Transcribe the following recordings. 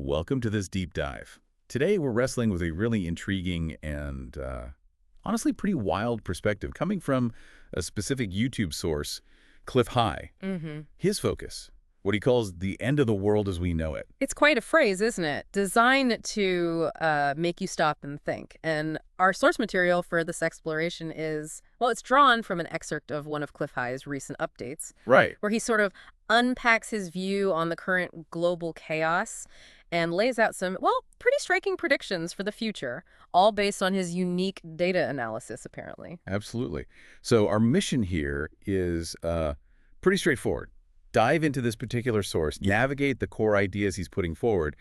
Welcome to this deep dive. Today we're wrestling with a really intriguing and honestly pretty wild perspective coming from a specific YouTube source, Clif High. His focus, what he calls the end of the world as we know it. It's quite a phrase, isn't it? Designed to make you stop and think. And our source material for this exploration is, well, it's drawn from an excerpt of one of Clif High's recent updates. Right. Where he sort of unpacks his view on the current global chaos and lays out some, well, pretty striking predictions for the future, all based on his unique data analysis, apparently. Absolutely. So our mission here is pretty straightforward. Dive into this particular source, navigate the core ideas he's putting forward,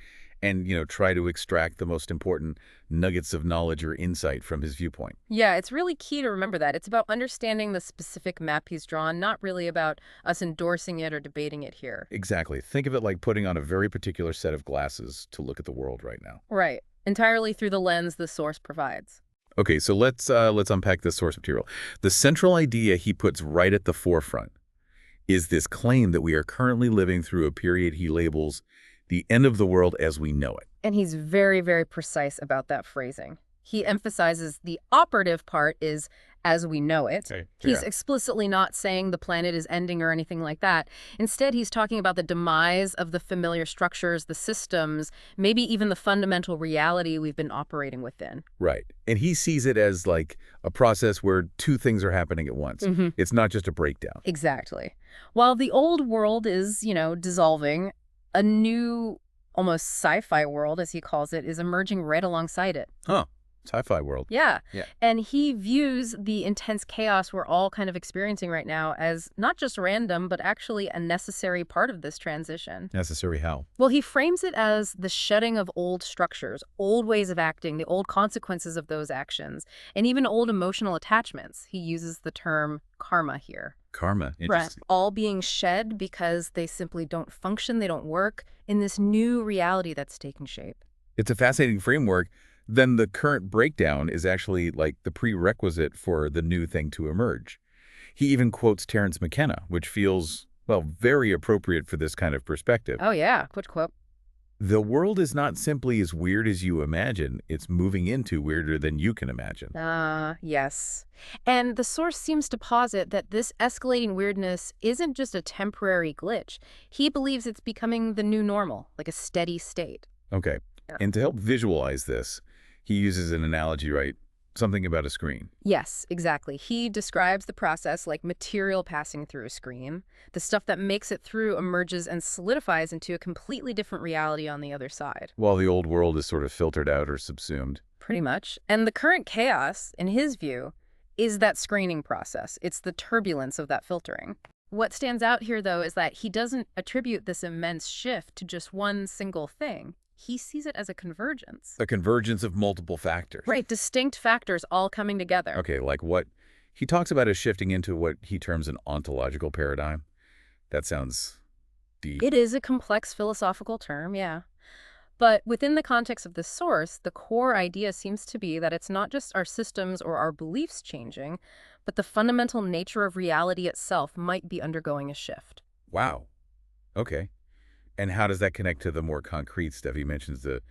and, try to extract the most important nuggets of knowledge or insight from his viewpoint. Yeah, it's really key to remember that. It's about understanding the specific map he's drawn, not really about us endorsing it or debating it here. Exactly. Think of it like putting on a very particular set of glasses to look at the world right now. Right. Entirely through the lens the source provides. Okay, so let's unpack this source material. The central idea he puts right at the forefront is this claim that we are currently living through a period he labels the end of the world as we know it. And he's very, very precise about that phrasing. He emphasizes the operative part is as we know it. Okay. He's explicitly not saying the planet is ending or anything like that. Instead, he's talking about the demise of the familiar structures, the systems, maybe even the fundamental reality we've been operating within. Right. And he sees it as like a process where two things are happening at once. It's not just a breakdown. Exactly. While the old world is, dissolving, a new, almost sci-fi world, as he calls it, is emerging right alongside it. Huh. Sci-fi world. Yeah. And he views the intense chaos we're all kind of experiencing right now as not just random, but actually a necessary part of this transition. Necessary how? Well, he frames it as the shedding of old structures, old ways of acting, the old consequences of those actions, and even old emotional attachments. He uses the term karma here. Karma. Interesting. All being shed because they simply don't function, they don't work in this new reality that's taking shape. It's a fascinating framework. Then the current breakdown is actually like the prerequisite for the new thing to emerge. He even quotes Terence McKenna, which feels, well, very appropriate for this kind of perspective. Oh, yeah. Good quote. The world is not simply as weird as you imagine. It's moving into weirder than you can imagine. Yes. And the source seems to posit that this escalating weirdness isn't just a temporary glitch. He believes it's becoming the new normal, like a steady state. Okay. And to help visualize this, he uses an analogy, right? Something about a screen. Yes, exactly. He describes the process like material passing through a screen. The stuff that makes it through emerges and solidifies into a completely different reality on the other side. While the old world is sort of filtered out or subsumed. Pretty much. And the current chaos, in his view, is that screening process. It's the turbulence of that filtering. What stands out here, though, is that he doesn't attribute this immense shift to just one single thing. He sees it as a convergence. A convergence of multiple factors. Right, distinct factors all coming together. Okay, like what? He talks about as shifting into what he terms an ontological paradigm. That sounds deep. It is a complex philosophical term, yeah. But within the context of this source, the core idea seems to be that it's not just our systems or our beliefs changing, but the fundamental nature of reality itself might be undergoing a shift. Wow. Okay. And how does that connect to the more concrete stuff? He mentions the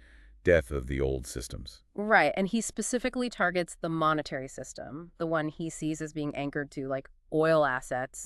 death of the old systems. Right, and he specifically targets the monetary system, the one he sees as being anchored to, like, oil assets,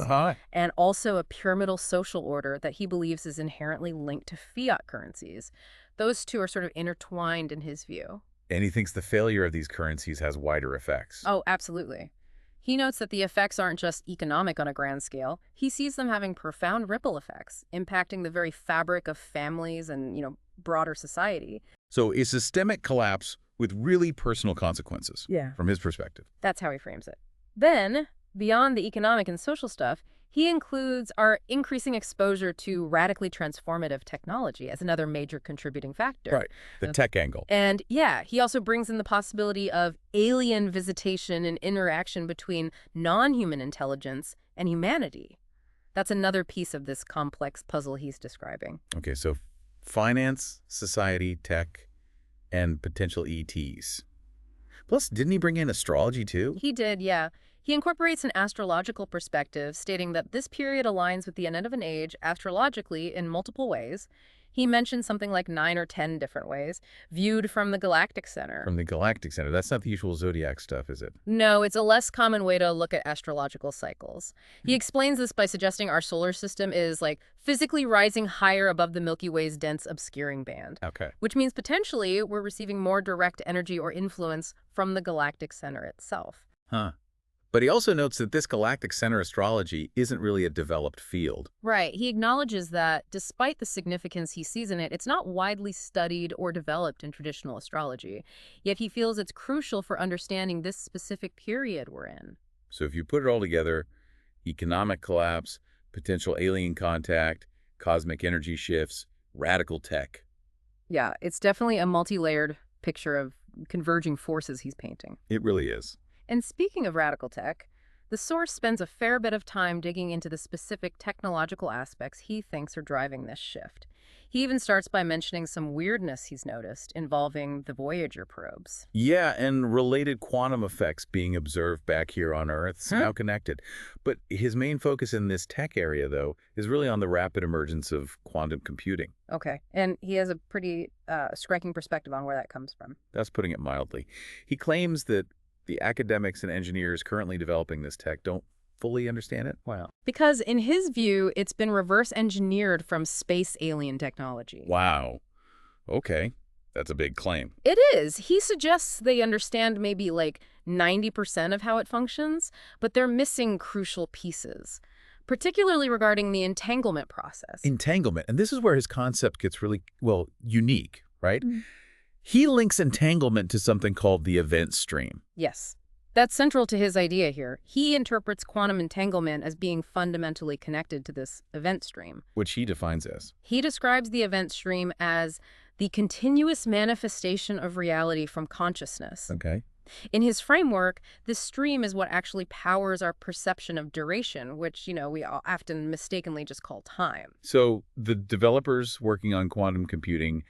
and also a pyramidal social order that he believes is inherently linked to fiat currencies. Those two are sort of intertwined in his view. And he thinks the failure of these currencies has wider effects. Oh, absolutely. He notes that the effects aren't just economic on a grand scale. He sees them having profound ripple effects, impacting the very fabric of families and, broader society. So a systemic collapse with really personal consequences. Yeah. From his perspective. That's how he frames it. Then, beyond the economic and social stuff, he includes our increasing exposure to radically transformative technology as another major contributing factor. Right, the tech angle. And yeah, he also brings in the possibility of alien visitation and interaction between non-human intelligence and humanity. That's another piece of this complex puzzle he's describing. Okay, so finance, society, tech, and potential ETs. Plus, didn't he bring in astrology too? He did, yeah. He incorporates an astrological perspective, stating that this period aligns with the end of an age astrologically in multiple ways. He mentioned something like 9 or 10 different ways, viewed from the galactic center. From the galactic center. That's not the usual zodiac stuff, is it? No, it's a less common way to look at astrological cycles. He explains this by suggesting our solar system is, like, physically rising higher above the Milky Way's dense obscuring band. Okay. Which means potentially we're receiving more direct energy or influence from the galactic center itself. Huh. But he also notes that this galactic center astrology isn't really a developed field. Right. He acknowledges that despite the significance he sees in it, it's not widely studied or developed in traditional astrology. Yet he feels it's crucial for understanding this specific period we're in. So if you put it all together, economic collapse, potential alien contact, cosmic energy shifts, radical tech. Yeah, it's definitely a multi-layered picture of converging forces he's painting. It really is. And speaking of radical tech, the source spends a fair bit of time digging into the specific technological aspects he thinks are driving this shift. He even starts by mentioning some weirdness he's noticed involving the Voyager probes. Yeah, and related quantum effects being observed back here on Earth, somehow connected. But his main focus in this tech area, though, is really on the rapid emergence of quantum computing. Okay, and he has a pretty striking perspective on where that comes from. That's putting it mildly. He claims that the academics and engineers currently developing this tech don't fully understand it. Wow. Because in his view, it's been reverse engineered from space alien technology. Wow. Okay. That's a big claim. It is. He suggests they understand maybe like 90% of how it functions, but they're missing crucial pieces, particularly regarding the entanglement process. Entanglement. And this is where his concept gets really, well, unique, right? He links entanglement to something called the event stream. Yes. That's central to his idea here. He interprets quantum entanglement as being fundamentally connected to this event stream, Which he defines as? He describes the event stream as the continuous manifestation of reality from consciousness. Okay. In his framework, this stream is what actually powers our perception of duration, which, we often mistakenly just call time. So the developers working on quantum computing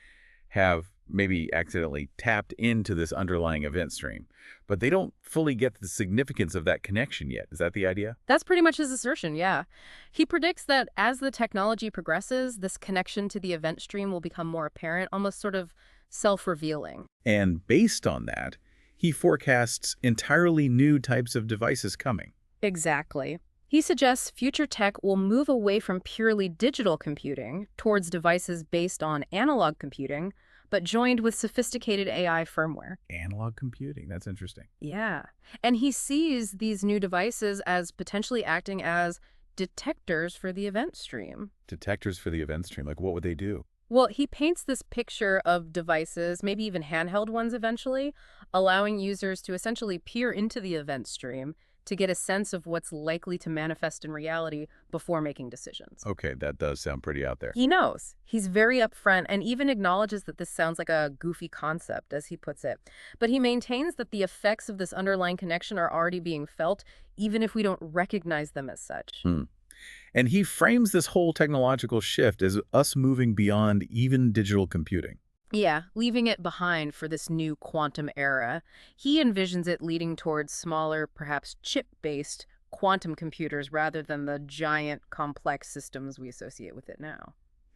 have maybe accidentally tapped into this underlying event stream, but they don't fully get the significance of that connection yet. Is that the idea? That's pretty much his assertion, yeah. He predicts that as the technology progresses, this connection to the event stream will become more apparent, almost sort of self-revealing. And based on that, he forecasts entirely new types of devices coming. Exactly. He suggests future tech will move away from purely digital computing towards devices based on analog computing, but joined with sophisticated AI firmware. Analog computing, that's interesting. Yeah. And he sees these new devices as potentially acting as detectors for the event stream. Detectors for the event stream, like what would they do? Well, he paints this picture of devices, maybe even handheld ones eventually, allowing users to essentially peer into the event stream to get a sense of what's likely to manifest in reality before making decisions. Okay, that does sound pretty out there. He knows. He's very upfront and even acknowledges that this sounds like a goofy concept, as he puts it. But he maintains that the effects of this underlying connection are already being felt, even if we don't recognize them as such. And he frames this whole technological shift as us moving beyond even digital computing. Yeah, leaving it behind for this new quantum era. He envisions it leading towards smaller, perhaps chip-based quantum computers rather than the giant, complex systems we associate with it now.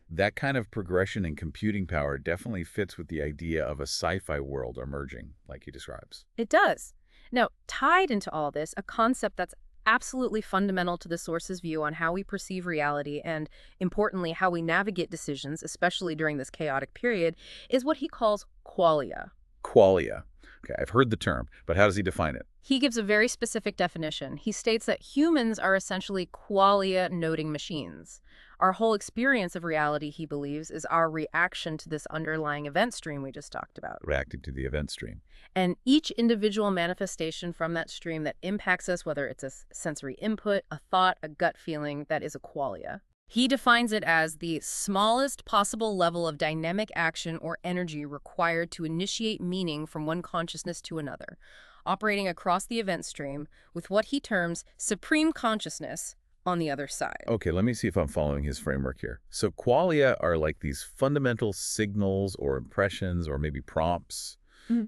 That kind of progression in computing power definitely fits with the idea of a sci-fi world emerging, like he describes. It does. Now, tied into all this, a concept that's absolutely fundamental to the source's view on how we perceive reality and, importantly, how we navigate decisions, especially during this chaotic period, is what he calls qualia. Qualia. Okay, I've heard the term, but how does he define it? He gives a very specific definition. He states that humans are essentially qualia-noting machines. Our whole experience of reality, he believes, is our reaction to this underlying event stream we just talked about. Reacting to the event stream. And each individual manifestation from that stream that impacts us, whether it's a sensory input, a thought, a gut feeling, that is a qualia. He defines it as the smallest possible level of dynamic action or energy required to initiate meaning from one consciousness to another, operating across the event stream with what he terms supreme consciousness on the other side. Okay, let me see if I'm following his framework here. So qualia are like these fundamental signals or impressions or maybe prompts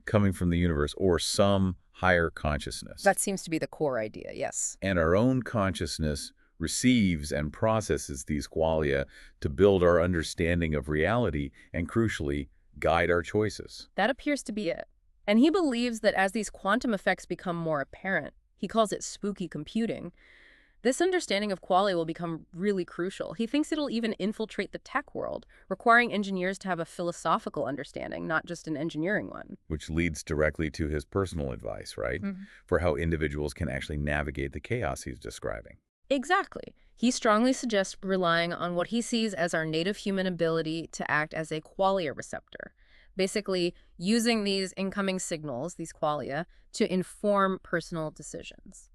coming from the universe or some higher consciousness. That seems to be the core idea, yes. And our own consciousness receives and processes these qualia to build our understanding of reality and, crucially, guide our choices. That appears to be it. And he believes that as these quantum effects become more apparent, he calls it spooky computing, this understanding of qualia will become really crucial. He thinks it'll even infiltrate the tech world, requiring engineers to have a philosophical understanding, not just an engineering one. Which leads directly to his personal advice, right? For how individuals can actually navigate the chaos he's describing. Exactly. He strongly suggests relying on what he sees as our native human ability to act as a qualia receptor. Basically, using these incoming signals, these qualia, to inform personal decisions.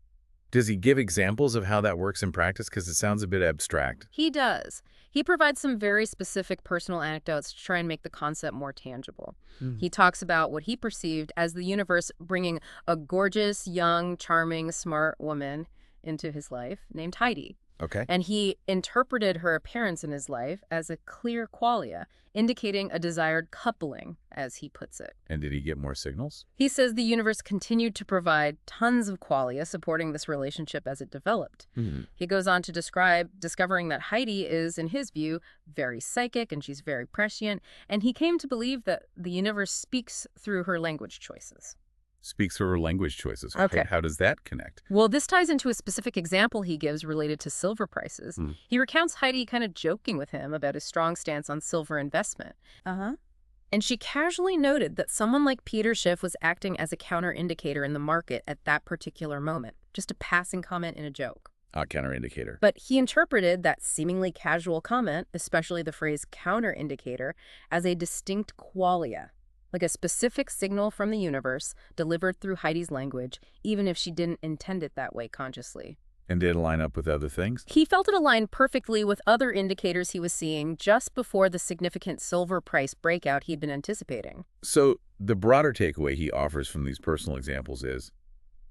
Does he give examples of how that works in practice? Because it sounds a bit abstract. He does. He provides some very specific personal anecdotes to try and make the concept more tangible. He talks about what he perceived as the universe bringing a gorgeous, young, charming, smart woman into his life named Heidi. Okay. And he interpreted her appearance in his life as a clear qualia, indicating a desired coupling, as he puts it. And did he get more signals? He says the universe continued to provide tons of qualia supporting this relationship as it developed. He goes on to describe discovering that Heidi is, in his view, very psychic and she's very prescient, and he came to believe that the universe speaks through her language choices. Speaks through her language choices. Okay. How does that connect? Well, this ties into a specific example he gives related to silver prices. He recounts Heidi kind of joking with him about his strong stance on silver investment. And she casually noted that someone like Peter Schiff was acting as a counter-indicator in the market at that particular moment. Just a passing comment in a joke. Counter-indicator. But he interpreted that seemingly casual comment, especially the phrase counter-indicator, as a distinct qualia. Like a specific signal from the universe delivered through Heidi's language, even if she didn't intend it that way consciously. And did it line up with other things? He felt it aligned perfectly with other indicators he was seeing just before the significant silver price breakout he'd been anticipating. So the broader takeaway he offers from these personal examples is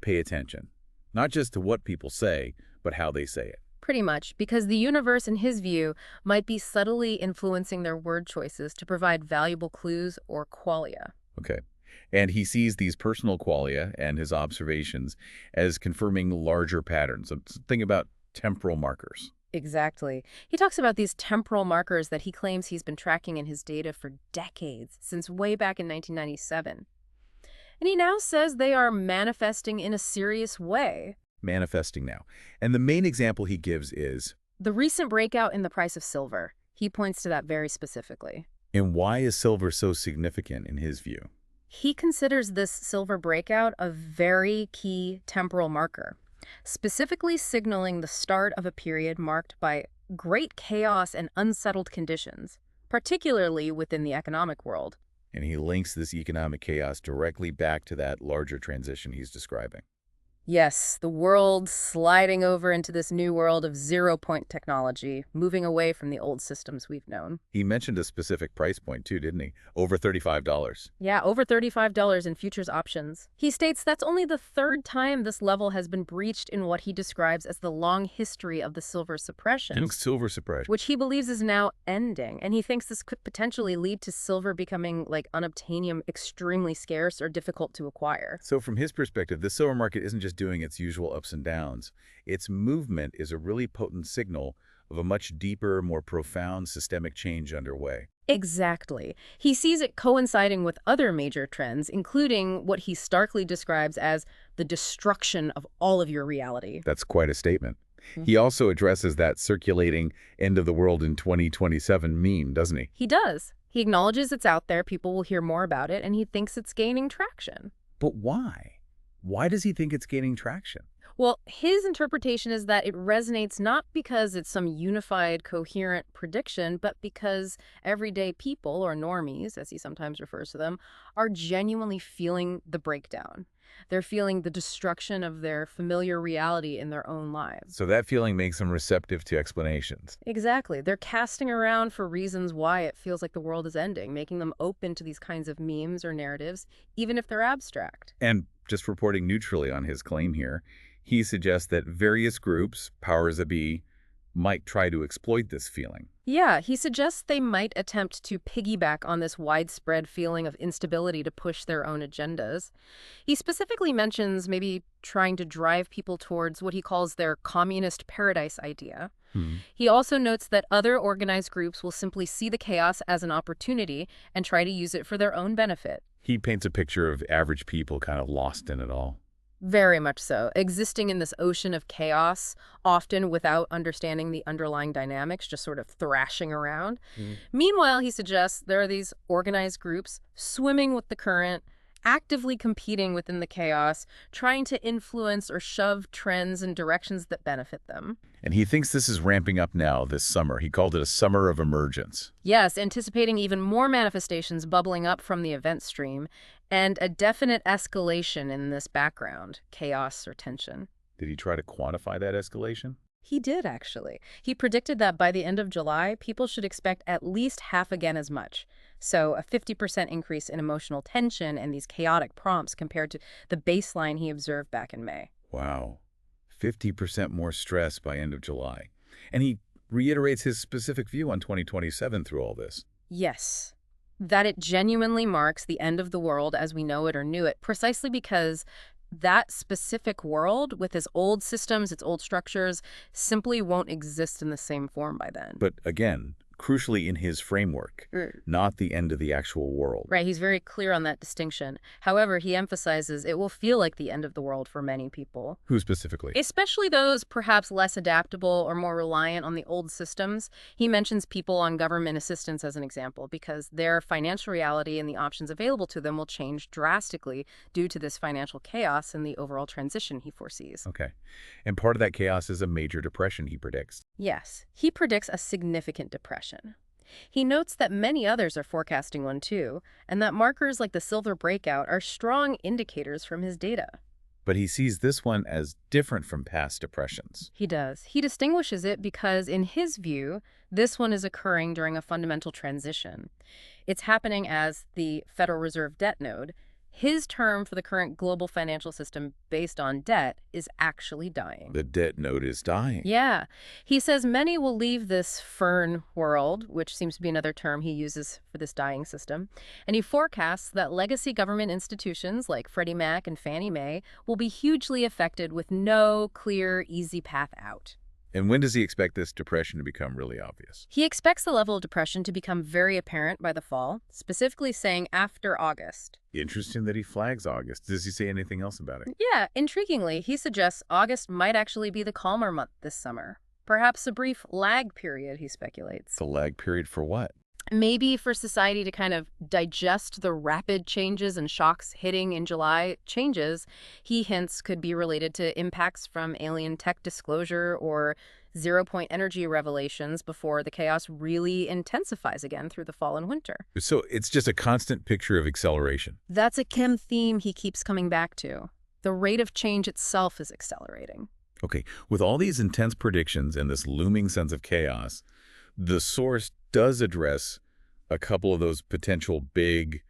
pay attention, not just to what people say, but how they say it. Pretty much, because the universe, in his view, might be subtly influencing their word choices to provide valuable clues or qualia. Okay. And he sees these personal qualia and his observations as confirming larger patterns. So think about temporal markers. Exactly. He talks about these temporal markers that he claims he's been tracking in his data for decades, since way back in 1997. And he now says they are manifesting in a serious way. Manifesting now. And the main example he gives is the recent breakout in the price of silver. He points to that very specifically. And why is silver so significant in his view? He considers this silver breakout a very key temporal marker, specifically signaling the start of a period marked by great chaos and unsettled conditions, particularly within the economic world. And he links this economic chaos directly back to that larger transition he's describing. Yes, the world sliding over into this new world of zero-point technology, moving away from the old systems we've known. He mentioned a specific price point too, didn't he? Over $35. Yeah, over $35 in futures options. He states that's only the third time this level has been breached in what he describes as the long history of the silver suppression. Silver suppression. Which he believes is now ending, and he thinks this could potentially lead to silver becoming, like unobtainium, extremely scarce or difficult to acquire. So from his perspective, the silver market isn't just doing its usual ups and downs. Its movement is a really potent signal of a much deeper, more profound systemic change underway. Exactly. He sees it coinciding with other major trends, including what he starkly describes as the destruction of all of your reality. That's quite a statement. He also addresses that circulating end of the world in 2027 meme, doesn't he? He does. He acknowledges it's out there, people will hear more about it, and he thinks it's gaining traction. But why? Why does he think it's gaining traction? Well, his interpretation is that it resonates not because it's some unified, coherent prediction, but because everyday people, or normies, as he sometimes refers to them, are genuinely feeling the breakdown. They're feeling the destruction of their familiar reality in their own lives. So that feeling makes them receptive to explanations. Exactly. They're casting around for reasons why it feels like the world is ending, making them open to these kinds of memes or narratives, even if they're abstract. And just reporting neutrally on his claim here, he suggests that various groups, powers that be, might try to exploit this feeling. Yeah, he suggests they might attempt to piggyback on this widespread feeling of instability to push their own agendas. He specifically mentions maybe trying to drive people towards what he calls their communist paradise idea. He also notes that other organized groups will simply see the chaos as an opportunity and try to use it for their own benefit. He paints a picture of average people kind of lost in it all. Very much so, existing in this ocean of chaos, often without understanding the underlying dynamics, just sort of thrashing around. Meanwhile, he suggests there are these organized groups swimming with the current, actively competing within the chaos, trying to influence or shove trends in directions that benefit them. And he thinks this is ramping up now this summer. He called it a summer of emergence. Yes, anticipating even more manifestations bubbling up from the event stream, and a definite escalation in this background, chaos or tension. Did he try to quantify that escalation? He did, actually. He predicted that by the end of July, people should expect at least half again as much. So a 50% increase in emotional tension and these chaotic prompts compared to the baseline he observed back in May. Wow. 50% more stress by end of July. And he reiterates his specific view on 2027 through all this. Yes. That it genuinely marks the end of the world as we know it or knew it, precisely because that specific world, with its old systems, its old structures, simply won't exist in the same form by then. But again, crucially in his framework, not the end of the actual world. Right, he's very clear on that distinction. However, he emphasizes it will feel like the end of the world for many people. Who specifically? Especially those perhaps less adaptable or more reliant on the old systems. He mentions people on government assistance as an example, because their financial reality and the options available to them will change drastically due to this financial chaos and the overall transition he foresees. Okay. And part of that chaos is a major depression, he predicts. Yes, he predicts a significant depression. He notes that many others are forecasting one too, and that markers like the silver breakout are strong indicators from his data. But he sees this one as different from past depressions. He does. He distinguishes it because, in his view, this one is occurring during a fundamental transition. It's happening as the Federal Reserve debt node. His term for the current global financial system based on debt is actually dying. The debt node is dying. Yeah. He says many will leave this fern world, which seems to be another term he uses for this dying system, and he forecasts that legacy government institutions like Freddie Mac and Fannie Mae will be hugely affected with no clear, easy path out. And when does he expect this depression to become really obvious? He expects the level of depression to become very apparent by the fall, specifically saying after August. Interesting that he flags August. Does he say anything else about it? Yeah, intriguingly, he suggests August might actually be the calmer month this summer. Perhaps a brief lag period, he speculates. The lag period for what? Maybe for society to kind of digest the rapid changes and shocks hitting in July. Changes, he hints, could be related to impacts from alien tech disclosure or zero-point energy revelations before the chaos really intensifies again through the fall and winter. So it's just a constant picture of acceleration. That's a chem theme he keeps coming back to. The rate of change itself is accelerating. Okay, with all these intense predictions and this looming sense of chaos, the source does address a couple of those potential big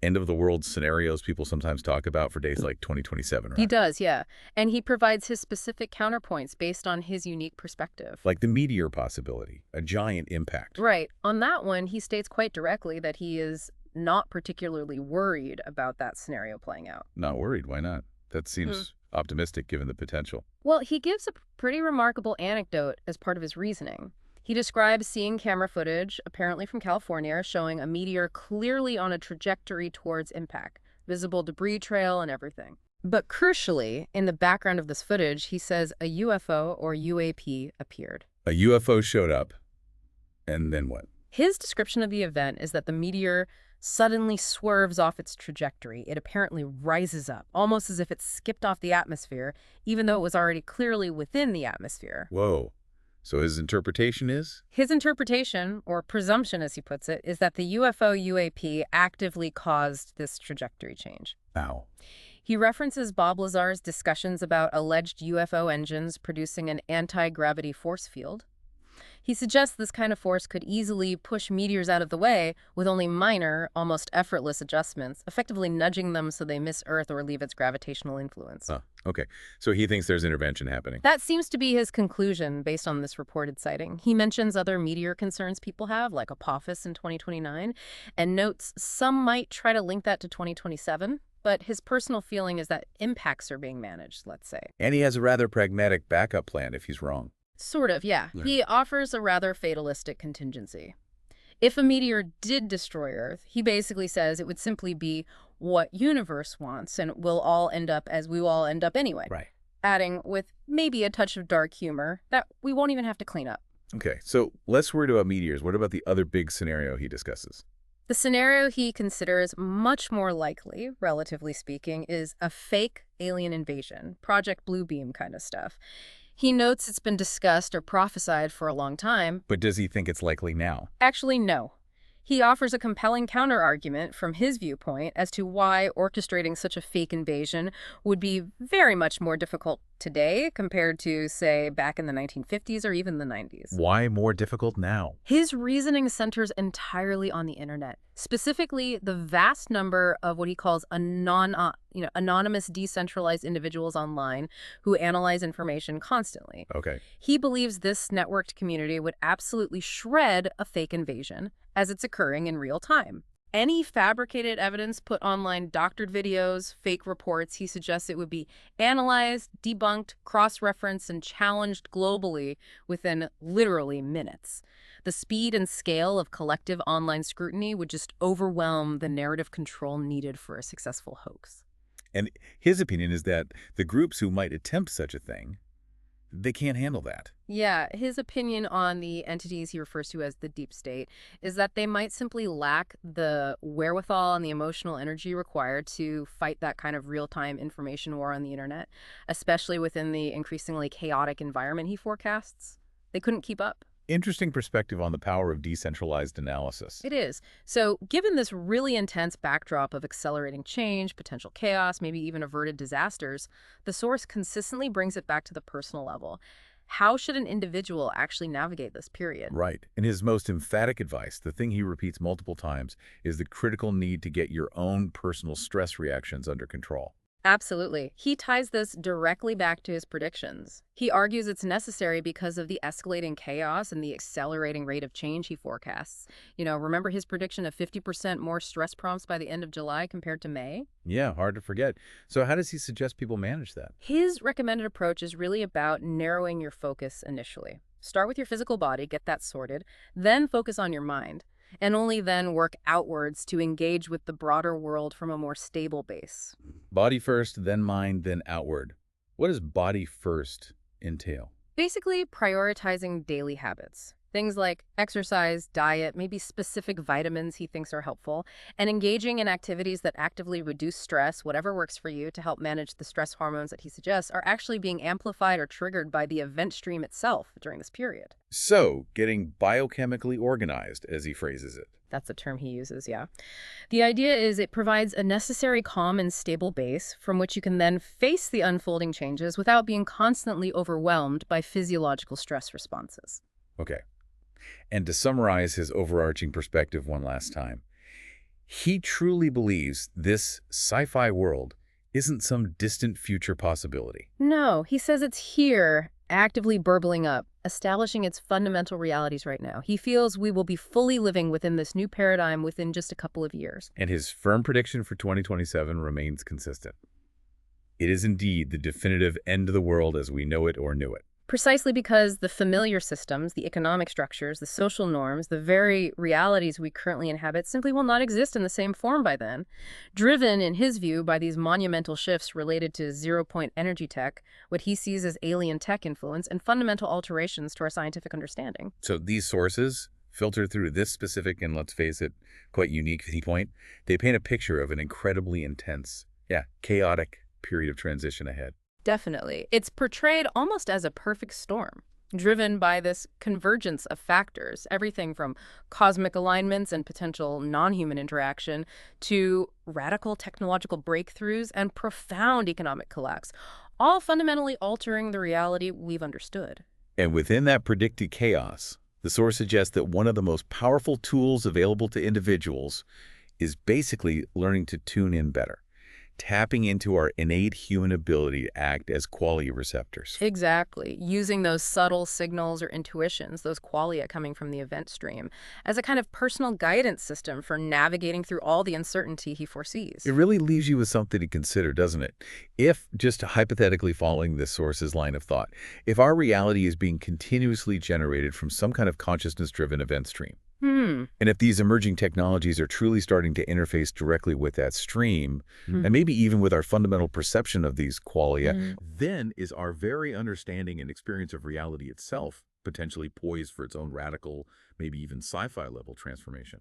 end-of-the-world scenarios people sometimes talk about for days like 2027, right? He does, yeah. And he provides his specific counterpoints based on his unique perspective. Like the meteor possibility, a giant impact. Right. On that one, he states quite directly that he is not particularly worried about that scenario playing out. Not worried, why not? That seems optimistic given the potential. Well, he gives a pretty remarkable anecdote as part of his reasoning. He describes seeing camera footage, apparently from California, showing a meteor clearly on a trajectory towards impact, visible debris trail and everything. But crucially, in the background of this footage, he says a UFO or UAP appeared. A UFO showed up, and then what? His description of the event is that the meteor suddenly swerves off its trajectory. It apparently rises up, almost as if it skipped off the atmosphere, even though it was already clearly within the atmosphere. Whoa. So his interpretation is? His interpretation, or presumption as he puts it, is that the UFO UAP actively caused this trajectory change. How? He references Bob Lazar's discussions about alleged UFO engines producing an anti-gravity force field. He suggests this kind of force could easily push meteors out of the way with only minor, almost effortless adjustments, effectively nudging them so they miss Earth or leave its gravitational influence. Oh, okay. So he thinks there's intervention happening. That seems to be his conclusion based on this reported sighting. He mentions other meteor concerns people have, like Apophis in 2029, and notes some might try to link that to 2027. But his personal feeling is that impacts are being managed, let's say. And he has a rather pragmatic backup plan if he's wrong. Sort of, yeah. He offers a rather fatalistic contingency. If a meteor did destroy Earth, he basically says it would simply be what universe wants, and we'll all end up as we will all end up anyway. Right. Adding, with maybe a touch of dark humor, that we won't even have to clean up. Okay, so less worried about meteors. What about the other big scenario he discusses? The scenario he considers much more likely, relatively speaking, is a fake alien invasion, Project Bluebeam kind of stuff. He notes it's been discussed or prophesied for a long time. But does he think it's likely now? Actually, no. He offers a compelling counterargument from his viewpoint as to why orchestrating such a fake invasion would be very much more difficult today compared to, say, back in the 1950s or even the 90s. Why more difficult now? His reasoning centers entirely on the internet, specifically the vast number of what he calls anonymous decentralized individuals online who analyze information constantly. Okay. He believes this networked community would absolutely shred a fake invasion as it's occurring in real time. Any fabricated evidence put online, doctored videos, fake reports, he suggests it would be analyzed, debunked, cross-referenced, and challenged globally within literally minutes. The speed and scale of collective online scrutiny would just overwhelm the narrative control needed for a successful hoax. And his opinion is that the groups who might attempt such a thing, they can't handle that. Yeah, his opinion on the entities he refers to as the deep state is that they might simply lack the wherewithal and the emotional energy required to fight that kind of real-time information war on the internet, especially within the increasingly chaotic environment he forecasts. They couldn't keep up. Interesting perspective on the power of decentralized analysis. It is. So given this really intense backdrop of accelerating change, potential chaos, maybe even averted disasters, the source consistently brings it back to the personal level. How should an individual actually navigate this period? Right. And his most emphatic advice, the thing he repeats multiple times, is the critical need to get your own personal stress reactions under control. Absolutely. He ties this directly back to his predictions. He argues it's necessary because of the escalating chaos and the accelerating rate of change he forecasts. Remember his prediction of 50% more stress prompts by the end of July compared to May? Yeah, hard to forget. So how does he suggest people manage that? His recommended approach is really about narrowing your focus initially. Start with your physical body, get that sorted, then focus on your mind, and only then work outwards to engage with the broader world from a more stable base. Body first, then mind, then outward. What does body first entail? Basically, prioritizing daily habits. Things like exercise, diet, maybe specific vitamins he thinks are helpful, and engaging in activities that actively reduce stress, whatever works for you, to help manage the stress hormones that he suggests are actually being amplified or triggered by the event stream itself during this period. So, getting biochemically organized, as he phrases it. That's the term he uses, yeah. The idea is it provides a necessary calm and stable base from which you can then face the unfolding changes without being constantly overwhelmed by physiological stress responses. Okay. And to summarize his overarching perspective one last time, he truly believes this sci-fi world isn't some distant future possibility. No, he says it's here, actively burbling up, establishing its fundamental realities right now. He feels we will be fully living within this new paradigm within just a couple of years. And his firm prediction for 2027 remains consistent. It is indeed the definitive end of the world as we know it or knew it. Precisely because the familiar systems, the economic structures, the social norms, the very realities we currently inhabit simply will not exist in the same form by then. Driven, in his view, by these monumental shifts related to zero-point energy tech, what he sees as alien tech influence, and fundamental alterations to our scientific understanding. So these sources, filtered through this specific and, let's face it, quite unique viewpoint, they paint a picture of an incredibly intense, chaotic period of transition ahead. Definitely. It's portrayed almost as a perfect storm, driven by this convergence of factors, everything from cosmic alignments and potential non-human interaction to radical technological breakthroughs and profound economic collapse, all fundamentally altering the reality we've understood. And within that predicted chaos, The source suggests that one of the most powerful tools available to individuals is basically learning to tune in better, tapping into our innate human ability to act as qualia receptors. Exactly. Using those subtle signals or intuitions, those qualia coming from the event stream, as a kind of personal guidance system for navigating through all the uncertainty he foresees. It really leaves you with something to consider, doesn't it? If, just hypothetically following this source's line of thought, if our reality is being continuously generated from some kind of consciousness-driven event stream, and if these emerging technologies are truly starting to interface directly with that stream, and maybe even with our fundamental perception of these qualia, then is our very understanding and experience of reality itself potentially poised for its own radical, maybe even sci-fi level transformation.